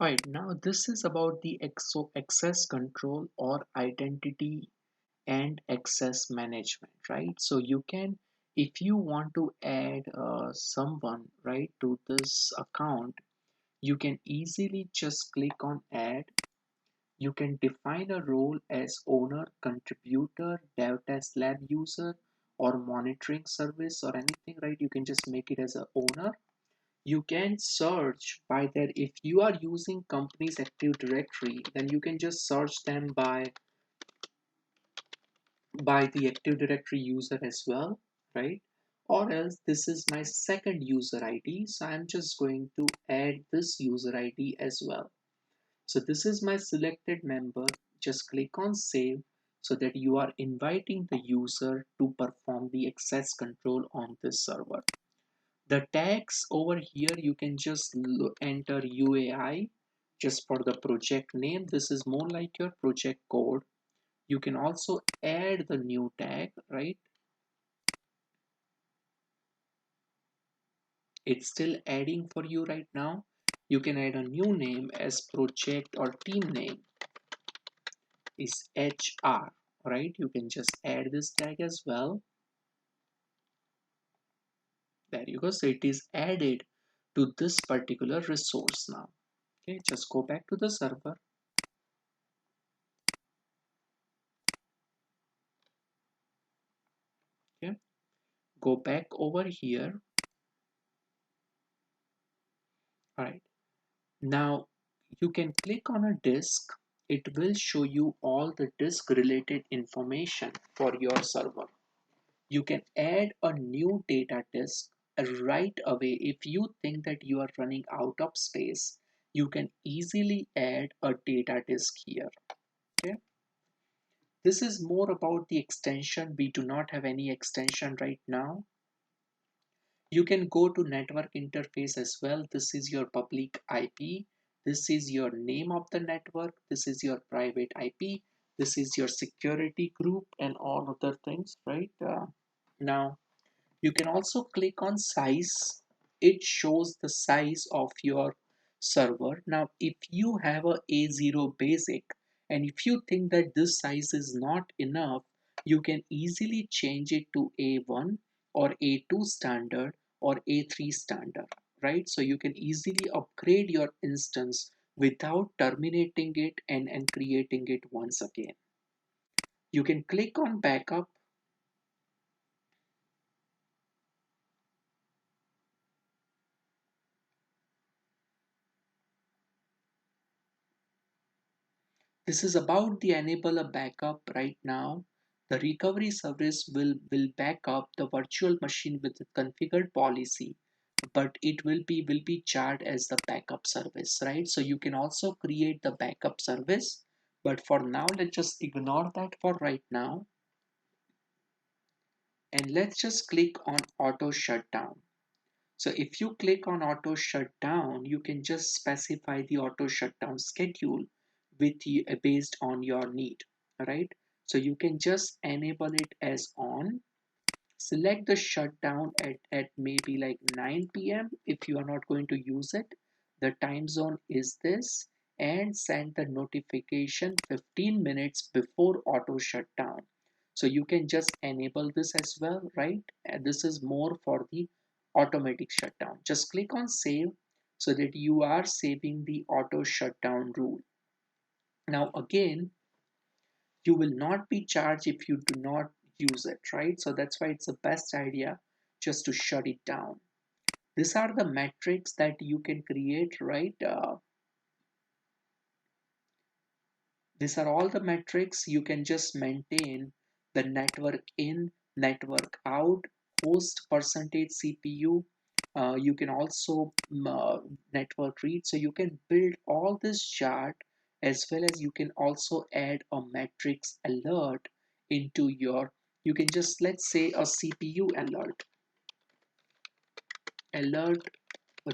Right, now this is about the access control or identity and access management, right? So you can, if you want to add someone, right, to this account, you can easily just click on add. You can define a role as owner, contributor, dev test lab user, or monitoring service or anything, right? You can just make it as a owner. You can search by their, if you are using company's active directory, then you can just search them by the active directory user as well, right? Or else this is my second user ID, so I'm just going to add this user ID as well. So this is my selected member. Just click on save so that you are inviting the user to perform the access control on this server. The tags over here, you can just enter UAI just for the project name. This is more like your project code. You can also add the new tag, right? It's still adding for you right now. You can add a new name as project or team name is HR, right? You can just add this tag as well. There you go. So it is added to this particular resource now. Okay, just go back to the server. Okay, go back over here. All right. Now you can click on a disk. It will show you all the disk related information for your server. You can add a new data disk right away. If you think that you are running out of space, you can easily add a data disk here. Okay. This is more about the extension. We do not have any extension right now. You can go to network interface as well. This is your public IP. This is your name of the network. This is your private IP. This is your security group and all other things, right? Now, you can also click on size. It shows the size of your server. Now, if you have a A0 basic and if you think that this size is not enough, you can easily change it to A1 or A2 standard or A3 standard, right? So you can easily upgrade your instance without terminating it and creating it once again. You can click on backup. This is about the enable a backup right now. The recovery service will back up the virtual machine with the configured policy, but it will be charged as the backup service, right? So you can also create the backup service, but for now, let's just ignore that for right now. And let's just click on auto shutdown. So if you click on auto shutdown, you can just specify the auto shutdown schedule based on your need, right? So you can just enable it as on. Select the shutdown at maybe like 9 p.m. if you are not going to use it. The time zone is this, and send the notification 15 minutes before auto shutdown. So you can just enable this as well, right? And this is more for the automatic shutdown. Just click on save so that you are saving the auto shutdown rule. Now again, you will not be charged if you do not use it, right? So that's why it's the best idea just to shut it down. These are the metrics that you can create, right? These are all the metrics you can just maintain: the network in, network out, host percentage CPU. You can also network read. So you can build all this chart, as well as you can also add a metrics alert into your, you can just, let's say, a CPU alert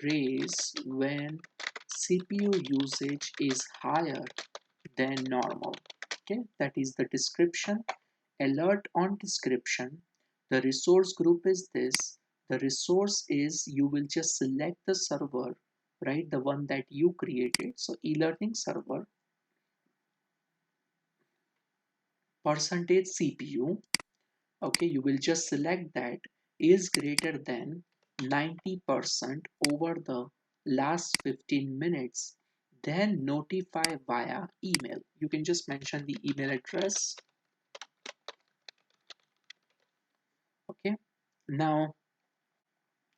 raise when CPU usage is higher than normal. Okay, that is the description. Alert on description. The resource group is this. The resource is, you will just select the server right? The one that you created. So e-learning server percentage CPU. Okay, you will just select that is greater than 90% over the last 15 minutes, then notify via email. You can just mention the email address. Okay, now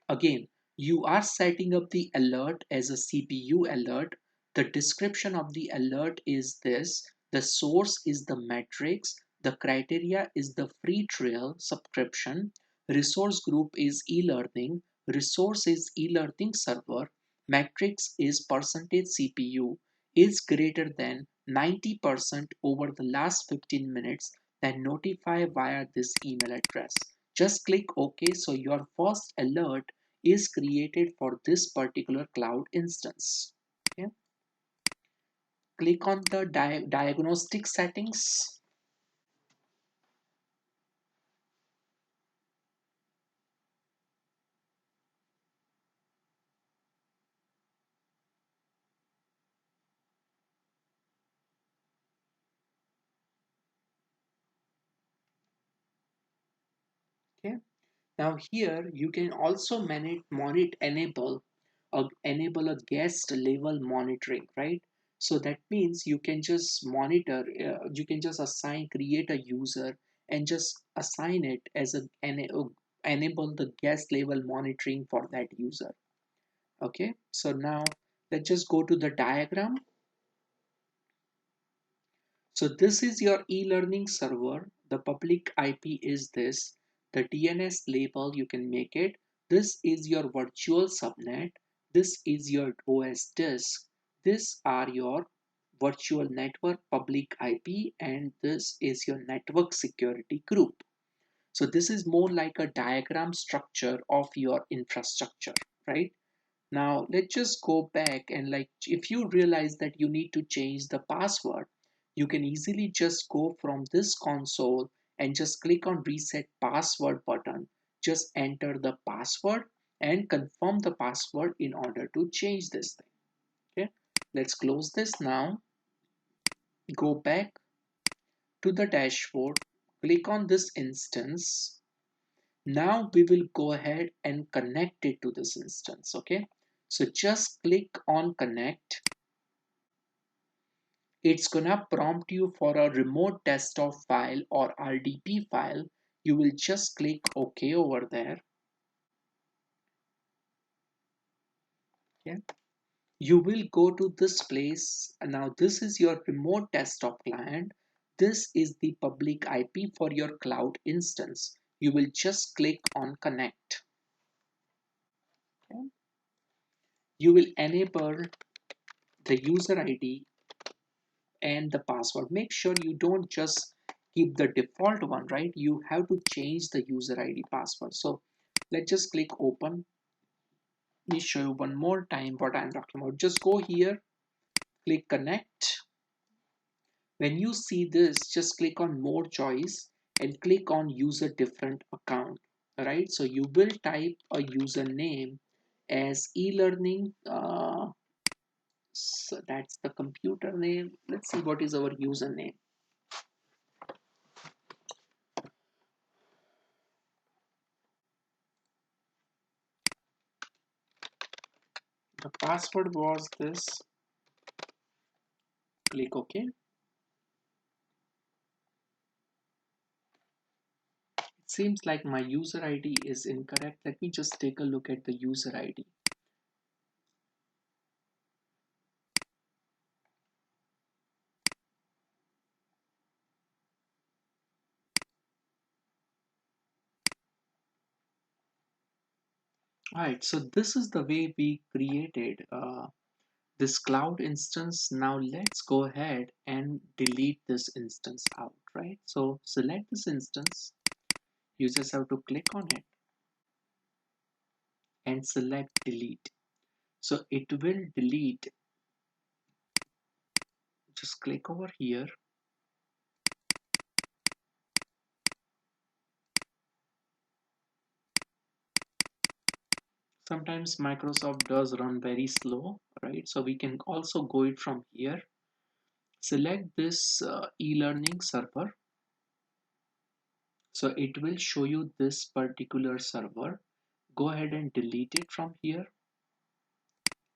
again, you are setting up the alert as a CPU alert. The description of the alert is this: the source is the metrics, the criteria is the free trial subscription, resource group is e-learning, resource is e-learning server, metrics is percentage CPU is greater than 90% over the last 15 minutes, then notify via this email address. Just click OK. So your first alert is created for this particular cloud instance. Okay. Click on the diagnostic settings. Okay. Now here you can also enable a guest level monitoring, right? So that means you can just monitor, you can just create a user and just assign it as enable the guest level monitoring for that user. Okay, so now let's just go to the diagram. So this is your e-learning server. The public IP is this. The DNS label, you can make it. This is your virtual subnet. This is your OS disk. These are your virtual network public IP, and this is your network security group. So this is more like a diagram structure of your infrastructure, right? Now let's just go back and like if you realize that you need to change the password, you can easily just go from this console and just click on reset password button. Just enter the password and confirm the password in order to change this thing. Okay, let's close this now. Go back to the dashboard, click on this instance. Now we will go ahead and connect it to this instance. Okay, so just click on connect. It's gonna prompt you for a remote desktop file or RDP file. You will just click OK over there. Okay. You will go to this place. Now this is your remote desktop client. This is the public IP for your cloud instance. You will just click on connect. Okay. You will enable the user ID and the password. Make sure you don't just keep the default one, right? You have to change the user ID password. So let's just click open. Let me show you one more time what I'm talking about. Just go here, click connect. When you see this, just click on more choice and click on user different account. All right, so you will type a username as e-learning. So that's the computer name. Let's see what is our username. The password was this. Click OK. It seems like my user ID is incorrect. Let me just take a look at the user ID. All right, so this is the way we created this cloud instance. Now let's go ahead and delete this instance out, right? So select this instance. You just have to click on it and select delete. So it will delete. Just click over here. Sometimes Microsoft does run very slow, right? So we can also go it from here. Select this e-learning server. So it will show you this particular server. Go ahead and delete it from here.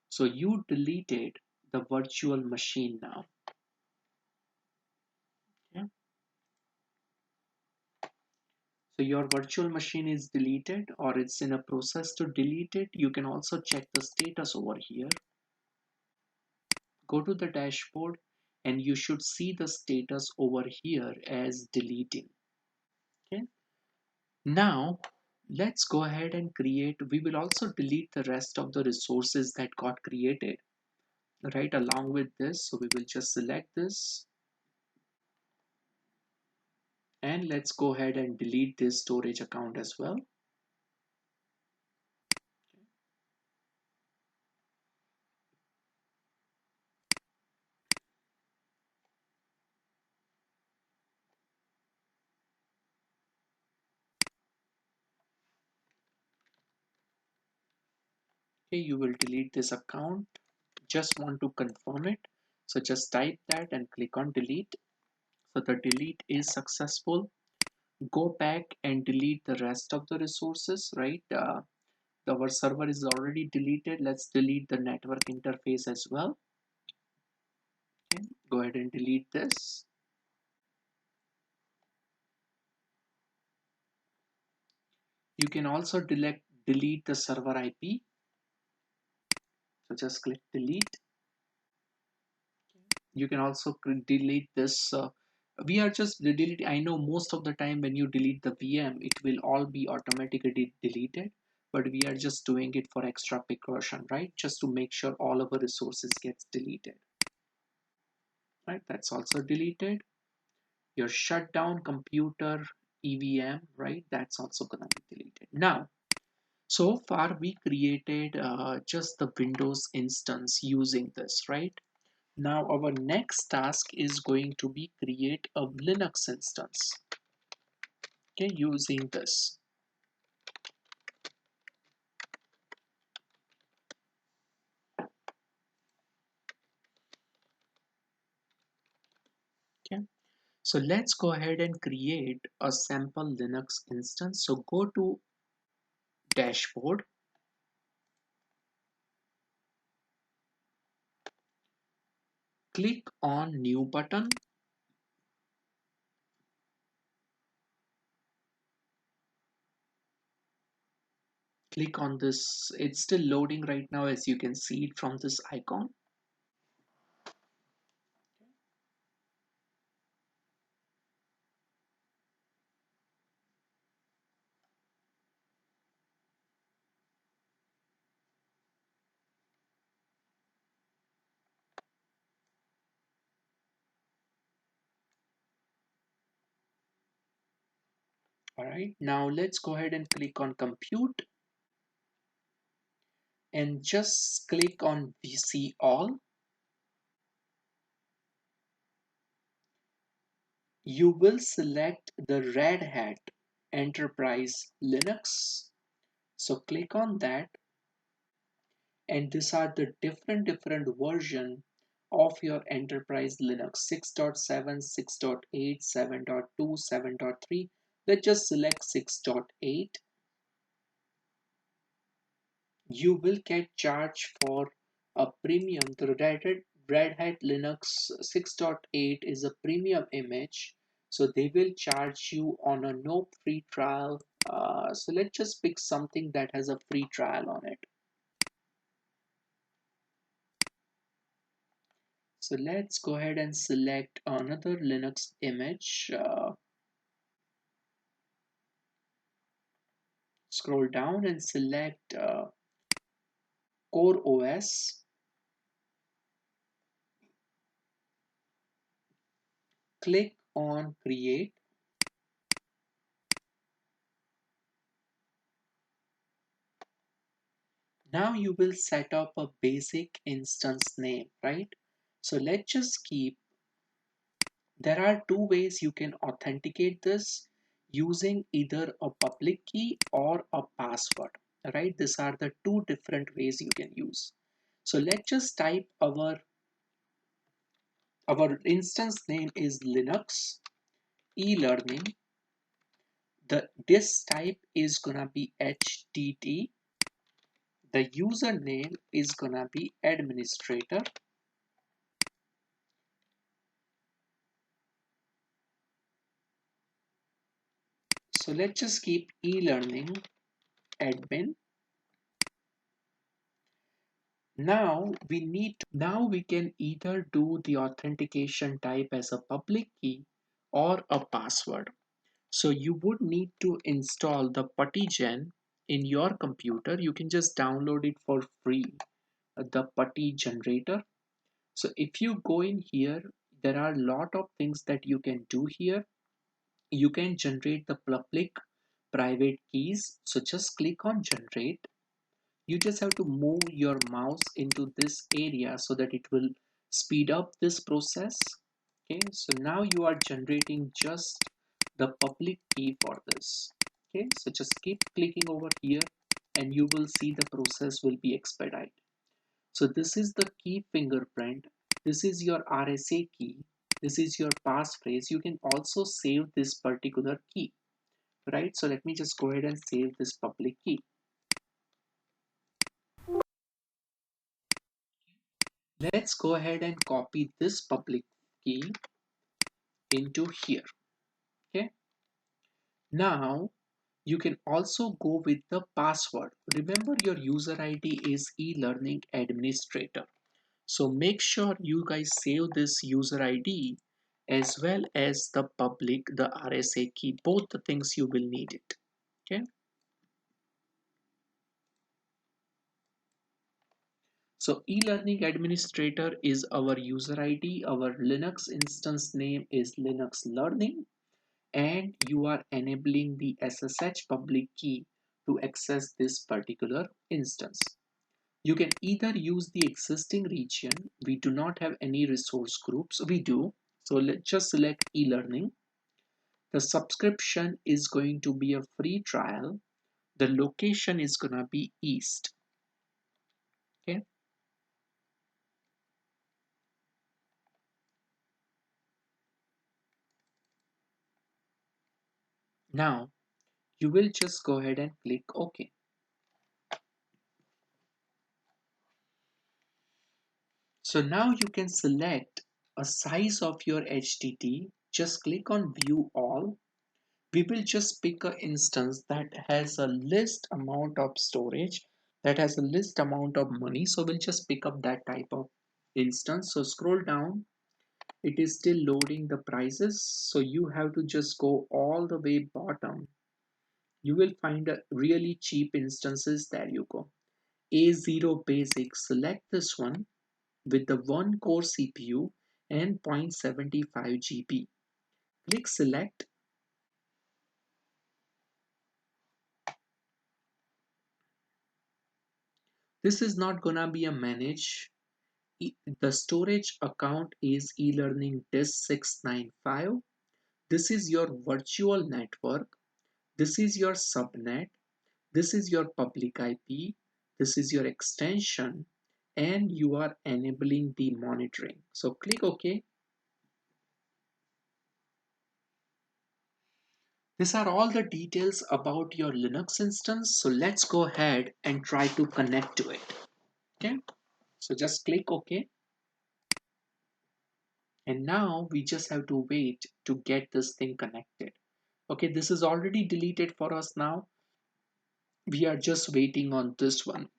So you deleted the virtual machine now. Okay. So your virtual machine is deleted or it's in a process to delete it. You can also check the status over here. Go to the dashboard and you should see the status over here as deleting. Okay. Now let's go ahead and create. We will also delete the rest of the resources that got created right along with this. So we will just select this and let's go ahead and delete this storage account as well. Okay, you will delete this account. Just want to confirm it. So just type that and click on delete. So the delete is successful. Go back and delete the rest of the resources, right? Our server is already deleted. Let's delete the network interface as well. Okay, go ahead and delete this. You can also delete the server IP. So just click delete. You can also delete this. We are just delete. I know most of the time when you delete the VM, it will all be automatically deleted, but we are just doing it for extra precaution, right? Just to make sure all of our resources gets deleted, right? That's also deleted. Your shutdown computer EVM, right? That's also gonna be deleted. Now, so far we created just the Windows instance using this, right? Now our next task is going to be create a Linux instance, okay, using this. Okay, so let's go ahead and create a sample Linux instance. So go to dashboard, click on new button, click on this. It's still loading right now, as you can see it from this icon. All right, now let's go ahead and click on compute and just click on VC all. You will select the Red Hat Enterprise Linux. So click on that, and these are the different version of your Enterprise Linux: 6.7, 6.8, 7.2, 7.3. Let's just select 6.8. You will get charged for a premium. The Red Hat Linux 6.8 is a premium image, so they will charge you on a no free trial. So let's just pick something that has a free trial on it. So let's go ahead and select another Linux image. Scroll down and select Core OS. Click on Create. Now you will set up a basic instance name, right? So let's just keep, there are two ways you can authenticate this: using either a public key or a password. right? These are the two different ways you can use. So let's just type our instance name is Linux e-learning. The disk type is gonna be HTT. The username is gonna be administrator. So let's just keep e-learning admin. Now we can either do the authentication type as a public key or a password. So you would need to install the PuttyGen in your computer. You can just download it for free, the Putty generator. So if you go in here, there are a lot of things that you can do here. You can generate the public private keys. So just click on generate. You just have to move your mouse into this area so that it will speed up this process. Okay, so now you are generating just the public key for this. Okay, so just keep clicking over here and you will see the process will be expedited. So this is the key fingerprint. This is your RSA key. This is your passphrase. You can also save this particular key, right? So let me just go ahead and save this public key. Let's go ahead and copy this public key into here. Okay. Now you can also go with the password. Remember your user ID is e-learning administrator. So make sure you guys save this user ID as well as the public, the RSA key, both the things you will need it. Okay. So e-learning administrator is our user ID. Our Linux instance name is Linux Learning, and you are enabling the SSH public key to access this particular instance. You can either use the existing region. We do not have any resource groups. We do. So let's just select e-learning. The subscription is going to be a free trial. The location is going to be East. Okay. Now you will just go ahead and click OK. So now you can select a size of your HTT. Just click on view all. We will just pick an instance that has a list amount of storage, that has a list amount of money. So we'll just pick up that type of instance. So scroll down. It is still loading the prices. So you have to just go all the way bottom. You will find a really cheap instances. There you go. A0 basic. Select this one with the 1 core CPU and 0.75 GB. Click select. This is not gonna be a manage. The storage account is eLearning disk 695. This is your virtual network. This is your subnet. This is your public IP. This is your extension, and you are enabling the monitoring. So click OK. These are all the details about your Linux instance. So let's go ahead and try to connect to it. Okay. So just click OK. And now we just have to wait to get this thing connected. Okay, this is already deleted for us now. We are just waiting on this one.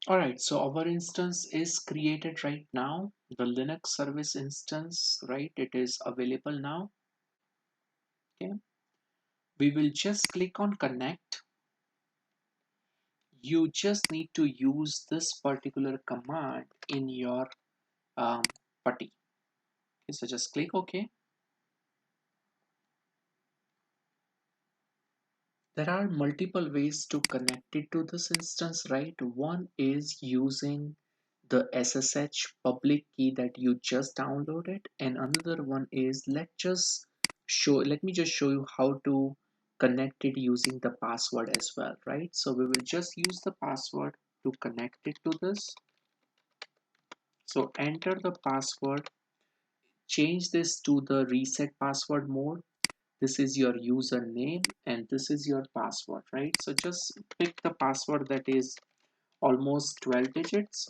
All right, so our instance is created right now. The Linux service instance, right? It is available now. Okay. We will just click on connect. You just need to use this particular command in your putty. Okay, so just click OK. There are multiple ways to connect it to this instance, right? One is using the SSH public key that you just downloaded, and another one is let me just show you how to connect it using the password as well, right? So we will just use the password to connect it to this. So enter the password, change this to the reset password mode. This is your username and this is your password, right? So just pick the password that is almost 12 digits.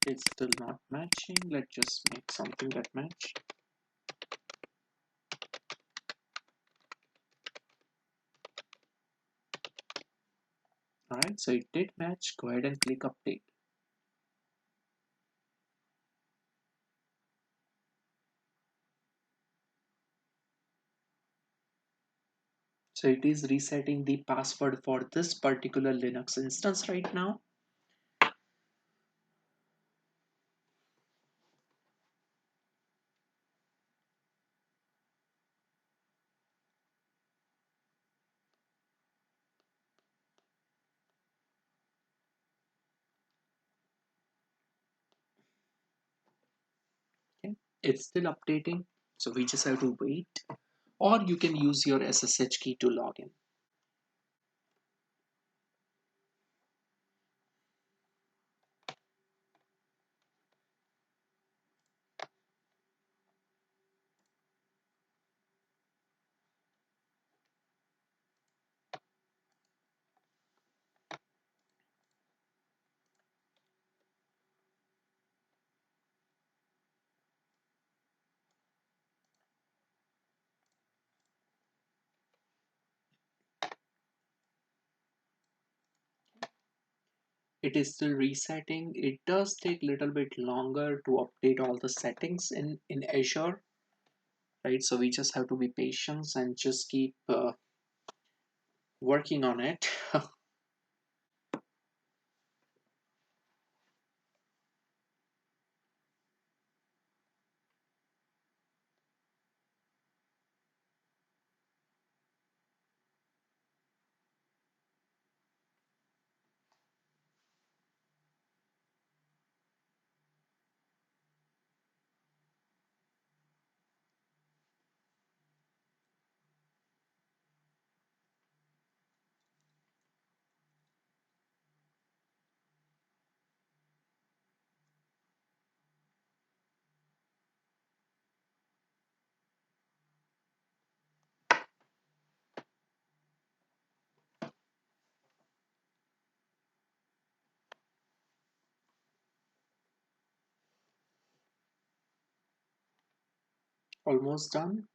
It's still not matching. Let's just make something that match. All right, so it did match. Go ahead and click update. So it is resetting the password for this particular Linux instance right now. Okay, it's still updating. So we just have to wait, or you can use your SSH key to log in. It is still resetting. It does take a little bit longer to update all the settings in Azure, right? So we just have to be patient and just keep working on it. Almost done.